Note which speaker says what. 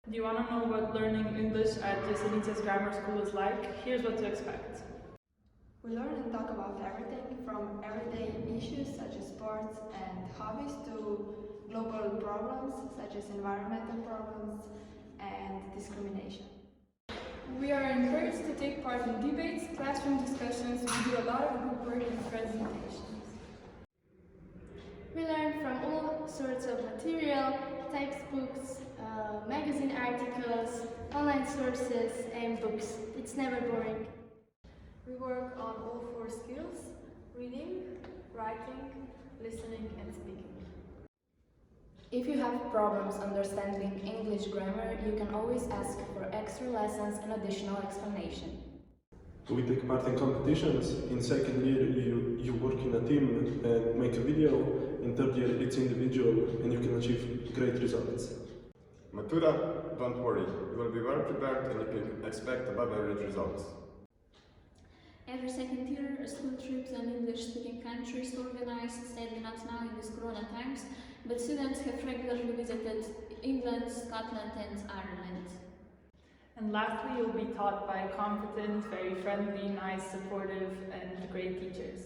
Speaker 1: Do you want to know what learning English at Jesenicas Grammar School is like? Here's what to expect.
Speaker 2: We learn and talk about everything from everyday issues such as sports and hobbies to global problems such as environmental problems and discrimination.
Speaker 3: We are encouraged to take part in debates, classroom discussions, we do a lot of group work and presentations.
Speaker 4: We learn from all sorts of material, textbooks, magazine articles, online sources and books. It's never boring.
Speaker 2: We work on all 4 skills: reading, writing, listening and speaking.
Speaker 5: If you have problems understanding English grammar, you can always ask for extra lessons and additional explanation.
Speaker 6: We take part in competitions. In second year you work in a team and make a video. In third year it's individual and you can achieve great results.
Speaker 7: Matura, don't worry, you will be well prepared and you can expect above average results.
Speaker 8: Every second year, school trips and English-speaking countries organized, sadly not now in these corona times, but students have regularly visited England, Scotland and Ireland.
Speaker 1: And lastly, you'll be taught by competent, very friendly, nice, supportive, and great teachers.